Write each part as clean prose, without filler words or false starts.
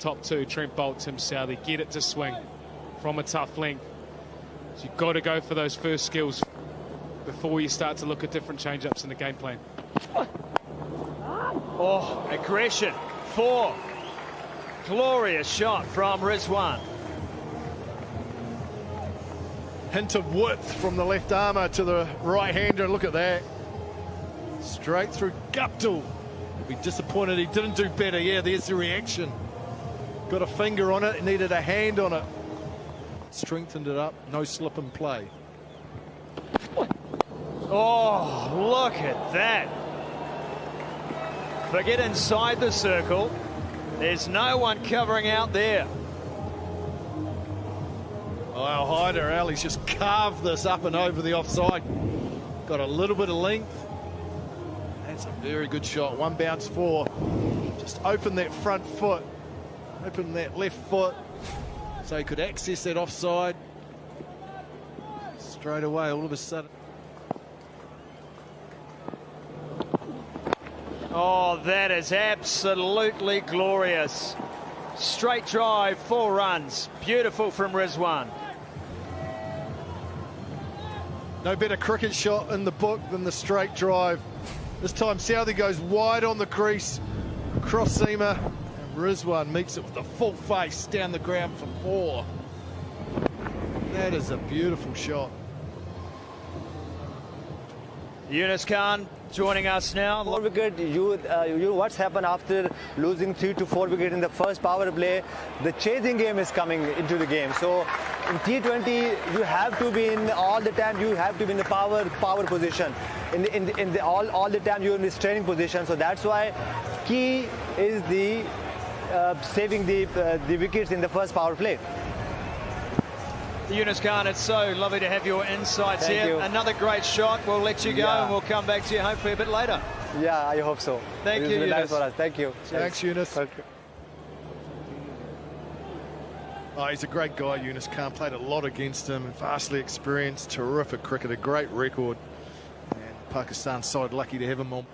top two, Trent Bolt, Tim Southey, get it to swing from a tough length. So you've got to go for those first skills before you start to look at different change-ups in the game plan. Oh, aggression. 4. Glorious shot from Rizwan. Hint of width from the left armour to the right-hander. Look at that. Straight through Guptill. He'll be disappointed he didn't do better. Yeah, there's the reaction. Got a finger on it, needed a hand on it. Strengthened it up, no slip and play. Oh, look at that. Forget inside the circle. There's no one covering out there. Oh, our hider, Ali's just carved this up and over the offside. Got a little bit of length. That's a very good shot. One bounce 4. Just open that front foot. Open that left foot so he could access that offside. Straight away, all of a sudden. Oh, that is absolutely glorious. Straight drive, 4 runs. Beautiful from Rizwan. No better cricket shot in the book than the straight drive. This time Southey goes wide on the crease, cross seamer, and Rizwan meets it with a full face down the ground for 4. That is a beautiful shot. Yunus Khan joining us now. 4 wicket, what's happened after losing 3 to 4 wickets in the first power play? The chasing game is coming into the game. So in T20, you have to be in all the time. You have to be in the power position. All the time you're in this training position. So that's why key is the saving the wickets in the first power play. Yunus Khan, it's so lovely to have your insights Thank here. you. Another great shot. We'll let you go and we'll come back to you hopefully a bit later. Yeah, I hope so. Thank you, It's been Yunus. nice for us. Thank you. Thanks, Yunus. Thank you. Oh, he's a great guy, Yunus Khan. Played a lot against him. Vastly experienced, terrific cricketer, great record. And Pakistan's side lucky to have him on.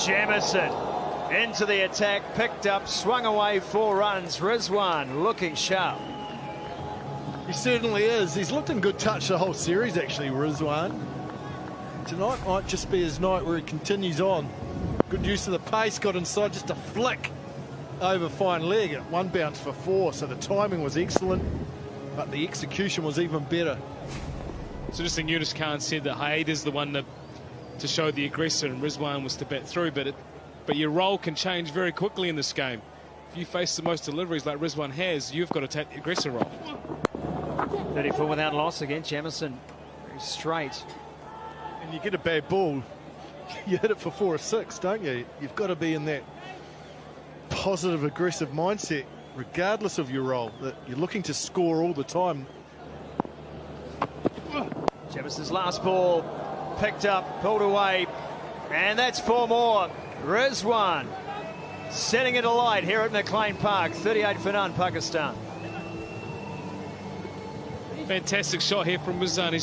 Jamieson into the attack, picked up, swung away, 4 runs. Rizwan looking sharp. He certainly is. He's looked in good touch the whole series, actually, Rizwan. Tonight might just be his night where he continues on. Good use of the pace, got inside, just a flick over fine leg. One bounce for 4, so the timing was excellent, but the execution was even better. It's interesting, Yunus Khan said that Haid is the one to show the aggressor and Rizwan was to bat through, but your role can change very quickly in this game. If you face the most deliveries like Rizwan has, you've got to take the aggressor role. 34 without loss again. Jamieson very straight. And you get a bad ball, you hit it for 4 or 6, don't you? You've got to be in that positive, aggressive mindset, regardless of your role, that you're looking to score all the time. Jamison's last ball picked up, pulled away, and that's 4 more. Rizwan setting it alight here at McLean Park. 38 for none, Pakistan. Fantastic shot here from Rizwan.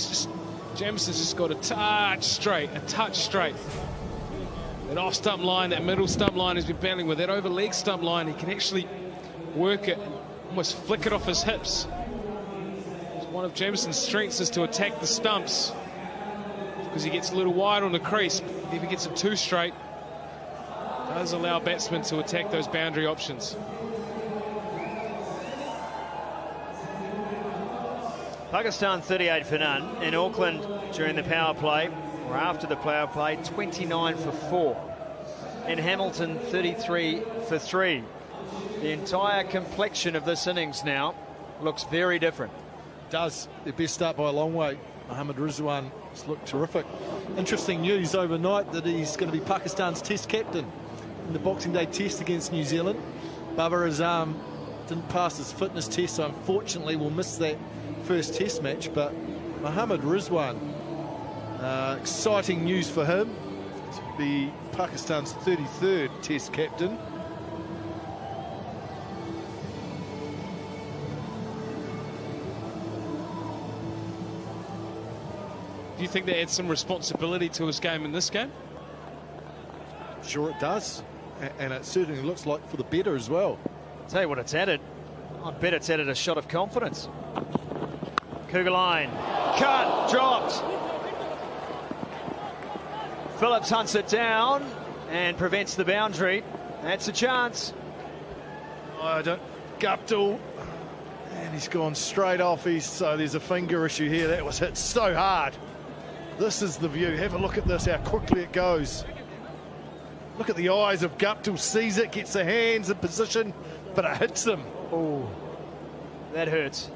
Jamison's just got a touch straight. That off stump line, that middle stump line he's been battling with. That over leg stump line, he can actually work it, almost flick it off his hips. One of Jamison's strengths is to attack the stumps because he gets a little wide on the crease. If he gets it too straight, it does allow batsmen to attack those boundary options. Pakistan 38 for none. In Auckland during the power play, or after the power play, 29 for 4. In Hamilton, 33 for 3. The entire complexion of this innings now looks very different. Does. Their best start by a long way. Mohammad Rizwan has looked terrific. Interesting news overnight that he's going to be Pakistan's test captain in the Boxing Day test against New Zealand. Babar Azam didn't pass his fitness test, so unfortunately we'll miss that first test match. But Mohammad Rizwan, exciting news for him to be Pakistan's 33rd test captain. Do you think that adds some responsibility to his game in this game? Sure it does. and it certainly looks like for the better as well. Tell you what it's added. I bet it's added a shot of confidence. Cougar line. Cut. Dropped. Phillips hunts it down and prevents the boundary. That's a chance. Guptill, and he's gone straight off. So there's a finger issue here. That was hit so hard. This is the view. Have a look at this, how quickly it goes. Look at the eyes of Guptill. Sees it, gets the hands in position, but it hits him. Oh, that hurts.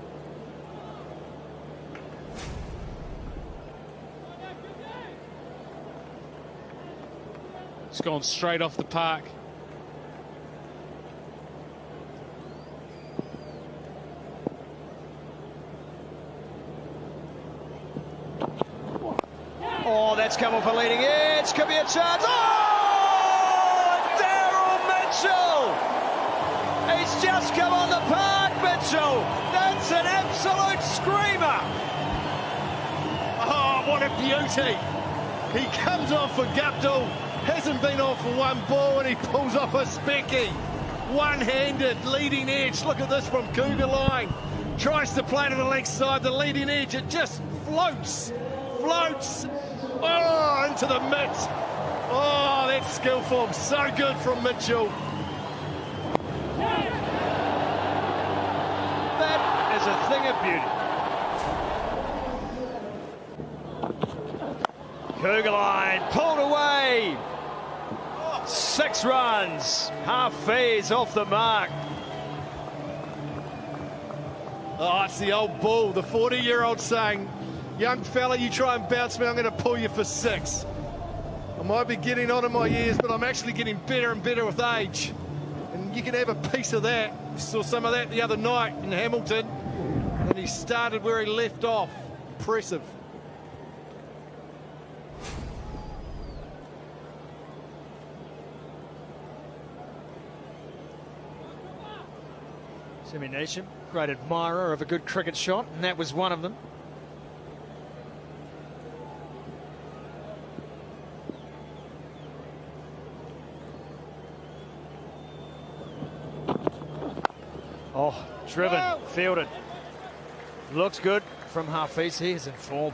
It's gone straight off the park. Oh, that's come off a leading edge. Could be a chance. Oh, Daryl Mitchell. He's just come on the park, Mitchell. That's an absolute screamer. Oh, what a beauty. He comes on for Guptill. Hasn't been on for one ball, and he pulls off a specky. One-handed, leading edge. Look at this from Cougar line. Tries to play to the leg side, the leading edge. It just floats. Oh, into the mitt. Oh, that's skillful. So good from Mitchell. That is a thing of beauty. Cougar line pulled away. 6 runs. Hafiz off the mark. Oh, it's the old bull, the 40-year-old saying, young fella, you try and bounce me, I'm going to pull you for 6. I might be getting on in my years, but I'm actually getting better and better with age. And you can have a piece of that. You saw some of that the other night in Hamilton. And he started where he left off. Impressive. Semi Nation, great admirer of a good cricket shot, and that was one of them. Oh, driven, fielded. Looks good from Hafiz. He is in form.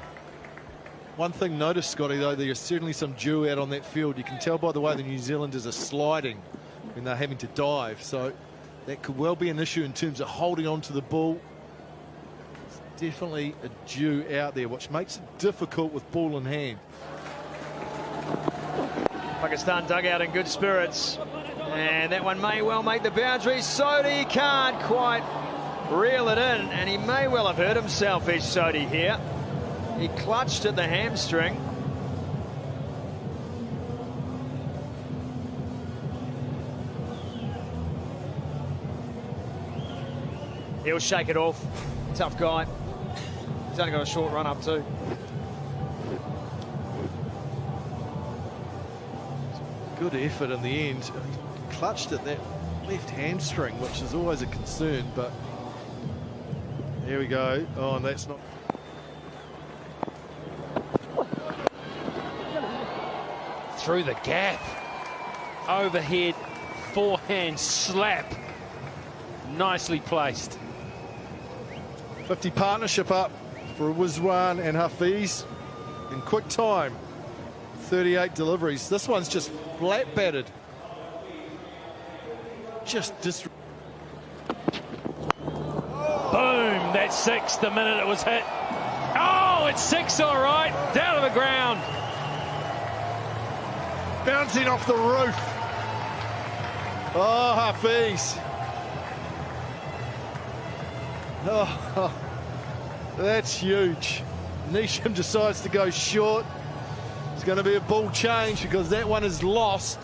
One thing noticed, Scotty, though, there's certainly some dew out on that field. You can tell by the way the New Zealanders are sliding when they're having to dive. So that could well be an issue in terms of holding on to the ball. It's definitely a dew out there, which makes it difficult with ball in hand. Pakistan dugout in good spirits. And that one may well make the boundary. Sodhi can't quite reel it in, and he may well have hurt himself, Ish Sodhi here. He clutched at the hamstring. He'll shake it off. Tough guy. He's only got a short run up too. Good effort in the end. He clutched at that left hamstring, which is always a concern, but there we go. Oh, and that's not... Through the gap. Overhead, forehand slap. Nicely placed. 50 partnership up for Rizwan and Hafiz in quick time. 38 deliveries. This one's just flat batted. Just Boom, that's 6 the minute it was hit. Oh, it's 6 all right, down to the ground. bouncing off the roof. Oh, Hafiz. Oh, that's huge. Neesham decides to go short. It's going to be a ball change because that one is lost.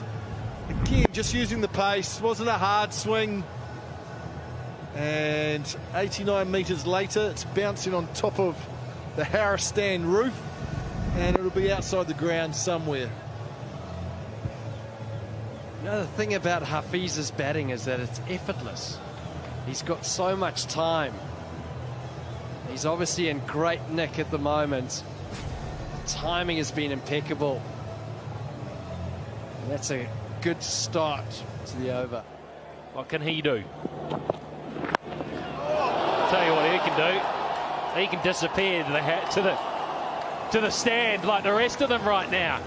Again, just using the pace. Wasn't a hard swing. And 89 metres later, it's bouncing on top of the Harris stand roof. And it'll be outside the ground somewhere. You know, the thing about Hafiz's batting is that it's effortless. He's got so much time. He's obviously in great nick at the moment. The timing has been impeccable. And that's a good start to the over. What can he do? Tell you what he can do. He can disappear to the stand like the rest of them right now.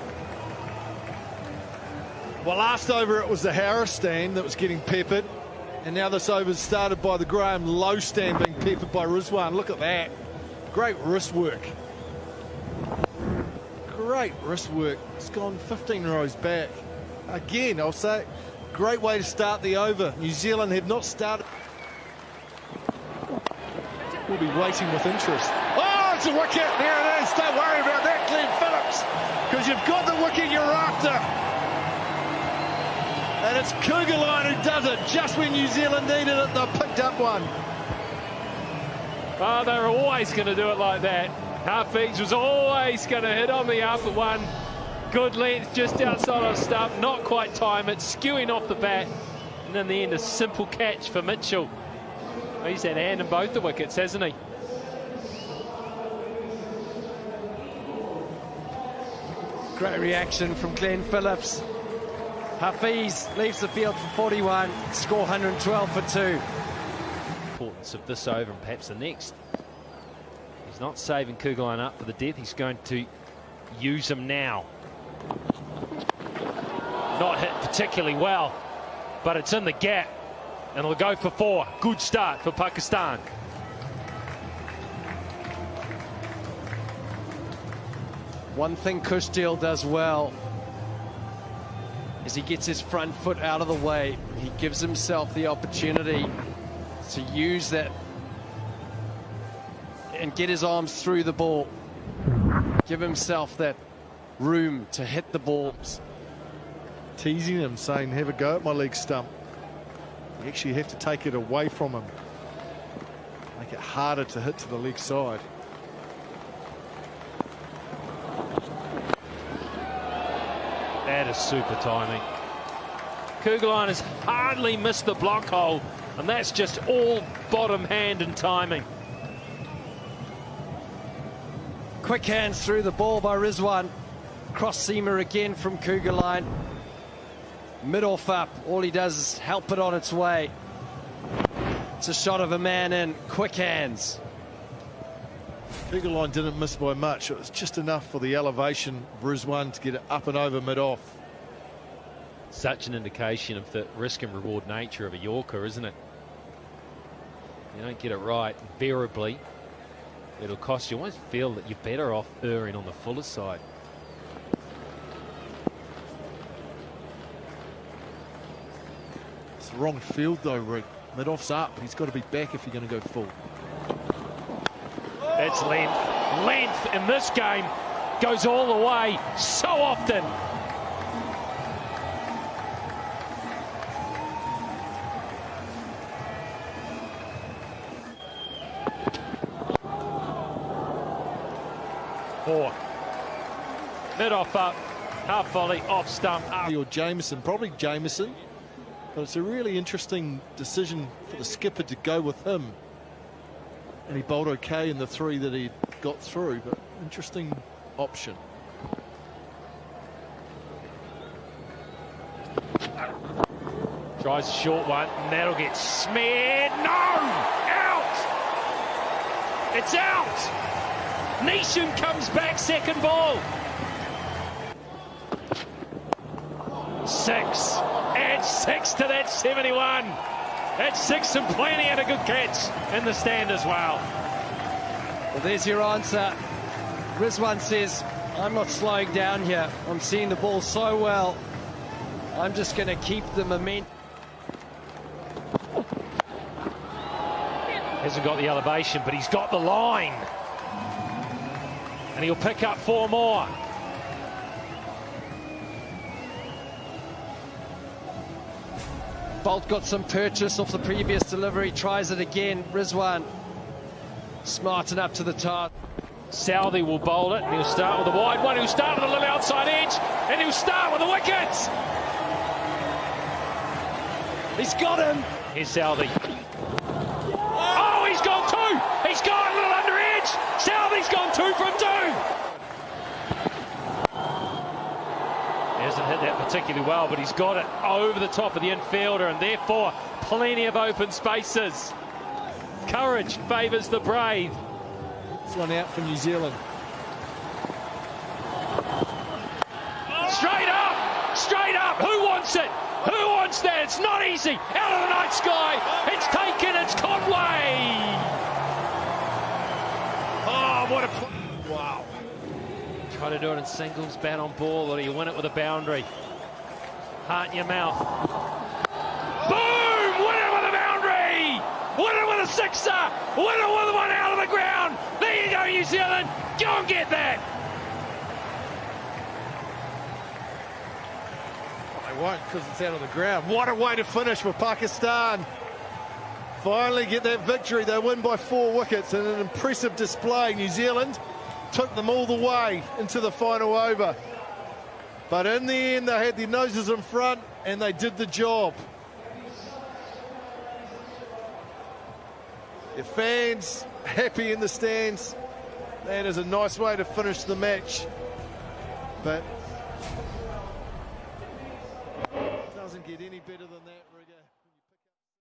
Well, last over it was the Harris stand that was getting peppered, and now this over's started by the Graham Low stand being peppered by Rizwan. Look at that. Great wrist work. Great wrist work. It's gone 15 rows back. Again, I'll say, great way to start the over. New Zealand have not started. We'll be waiting with interest. Oh, it's a wicket. There it is. Don't worry about that, Glenn Phillips, because you've got the wicket you're after. And it's Kugelheim who does it. Just when New Zealand needed it, they picked up one. Oh, they're always going to do it like that. Hafiz was always going to hit on the upper one. Good length just outside of stump. Not quite time it. Skewing off the bat. And in the end, a simple catch for Mitchell. He's had a hand in both the wickets, hasn't he? Great reaction from Glenn Phillips. Hafiz leaves the field for 41, score 112 for 2. Importance of this over and perhaps the next. He's not saving Kugelheim up for the death. He's going to use him now. Not hit particularly well, but it's in the gap. And it'll go for 4. Good start for Pakistan. One thing Kushdeel does well is he gets his front foot out of the way. He gives himself the opportunity to use that and get his arms through the ball. Give himself that room to hit the balls. Teasing him, saying, have a go at my leg stump. You actually have to take it away from him. Make it harder to hit to the leg side. That is super timing. Kugelheim has hardly missed the block hole, and that's just all bottom hand and timing. Quick hands through the ball by Rizwan. Cross seamer again from Kugelheim. Mid-off up. All he does is help it on its way. It's a shot of a man in. Quick hands. Kugelheim didn't miss by much. It was just enough for the elevation of Rizwan to get it up and over mid-off. Such an indication of the risk and reward nature of a Yorker, isn't it? You don't get it right, invariably, it'll cost you. I always feel that you're better off erring on the fuller side. It's the wrong field though, Rick. Mid-off's up. He's got to be back if you're going to go full. It's length. Length in this game goes all the way so often. Four. Mid-off up. Half volley, off stump, up. Or Jameson, probably Jameson. But it's a really interesting decision for the skipper to go with him. And he bowled okay in the 3 that he got through, but interesting option. Tries a short one, and that'll get smeared. No! Out! It's out! Neesham comes back, second ball. 6. Add 6 to that 71. That's 6 and plenty, and a good catch in the stand as well. Well, there's your answer. Rizwan says, I'm not slowing down here. I'm seeing the ball so well. I'm just going to keep the momentum. Hasn't got the elevation, but he's got the line. And he'll pick up 4 more. Bolt got some purchase off the previous delivery, tries it again. Rizwan smarten up to the task. Southey will bowl it, and he'll start with a wide one. He'll start with a little outside edge, and he'll start with the wickets. He's got him. Here's Southey. Oh, he's gone 2. He's gone a little under edge. Southey's gone 2 from 2. He hasn't hit that particularly well, but he's got it over the top of the infielder, and therefore plenty of open spaces. Courage favours the brave. It's one out for New Zealand. Straight up! Straight up! Who wants it? Who wants that? It's not easy. Out of the night sky. It's taken. It's Conway. Oh, what a... Wow. Try to do it in singles, bat on ball, or you win it with a boundary. Heart in your mouth. Boom! Win it with a boundary! Win it with a sixer! Win it with one out of the ground! There you go, New Zealand! Go and get that! They won't because it's out of the ground. What a way to finish for Pakistan. Finally get that victory. They win by 4 wickets in an impressive display. New Zealand took them all the way into the final over. But in the end, they had their noses in front and they did the job. Your fans happy in the stands. That is a nice way to finish the match. But it doesn't get any better than that.